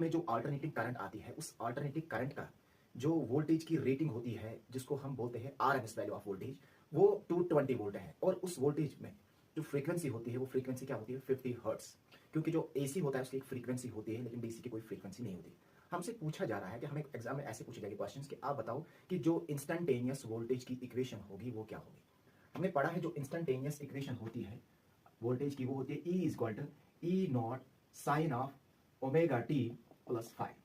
में जो alternating current आती है, उस अल्टरनेटिंग करंट का जो वोल्टेज की रेटिंग होती है, जिसको हम बोलते हैं आरएमएस वैल्यू ऑफ वोल्टेज, वो 220 वोल्ट है। और उस वोल्टेज में जो फ्रीक्वेंसी होती है, वो फ्रीक्वेंसी क्या होती है? 50 हर्ट्स। क्योंकि जो एसी होता है उसकी एक फ्रीक्वेंसी होती है, लेकिन डीसी की कोई फ्रीक्वेंसी नहीं होती। हमसे पूछा जा रहा है कि हमें एग्जाम में ऐसे पूछे जाएंगे क्वेश्चंस कि आप बताओ कि जो इंस्टेंटेनियस वोल्टेज की इक्वेशन होगी वो क्या होगी। हमने पढ़ा है जो इंस्टेंटेनियस इक्वेशन होती है वोल्टेज की, वो होती है E is E naught sine of omega T plus five.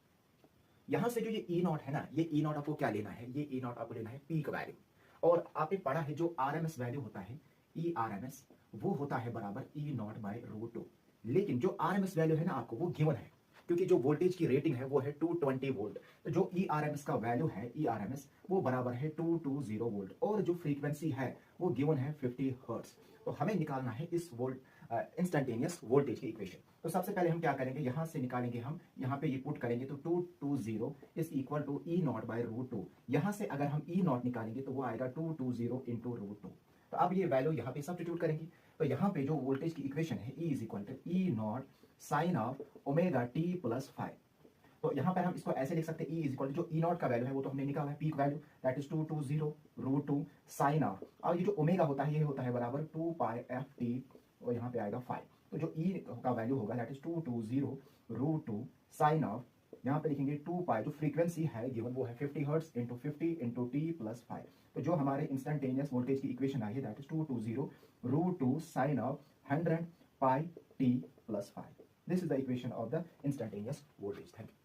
यहां से जो ये ई नॉट है ना, ये ई नॉट आपको क्या लेना है? ये ई नॉट आपको लेना है पीक वैल्यू। और आपने पढ़ा है जो आरएमएस वैल्यू होता है ई आरएमएस, वो होता है बराबर ई नॉट बाय रूट टू। लेकिन जो आरएमएस वैल्यू है ना आपको वो गिवन है, क्योंकि जो वोल्टेज की रेटिंग है वो है 220 वोल्ट। तो जो ई आरएमएस का वैल्यू है ई आरएमएस वो बराबर है 220 वोल्ट, और जो फ्रीक्वेंसी है वो गिवन है 50 हर्ट्ज। तो हमें निकालना है इस वोल्ट इंस्टेंटेनियस वोल्टेज की इक्वेशन। तो सबसे पहले हम क्या करेंगे, यहां से निकालेंगे, हम यहां पे ये पुट करेंगे तो 220 is equal to E naught by root two. यहां से अगर हम ई नॉट निकालेंगे तो वो आएगा 220 इंटू रूट टू। तो अब ये वैल्यू यहाँ पे सब्स्टिट्यूट करेंगे। तो यहाँ पे जो वोल्टेज की इक्वेशन है E is equal to E naught sine of omega T plus five. तो यहाँ पर हम इसको ऐसे लिख सकते हैं, ई इज इक्वल टू जो ई नॉट का वैल्यू है वो तो हमने निकाला है peak value, that is 220 root two sine of, और ये जो ओमेगा होता है ये होता है बराबर 2 पाई एफ टी, और यहाँ पे आएगा 5। तो जो ई का वैल्यू होगा that is 220 root two sine of, यहाँ पे लिखेंगे 2 पाई, जो फ्रीक्वेंसी है गिवन वो है 50 hertz into 50 into T plus 5। तो जो हमारे इंस्टेंटेनियस वोल्टेज की इक्वेशन आई है that is 220 root two sine of 100 pi T plus 5। This is the equation of the instantaneous voltage. Thank you.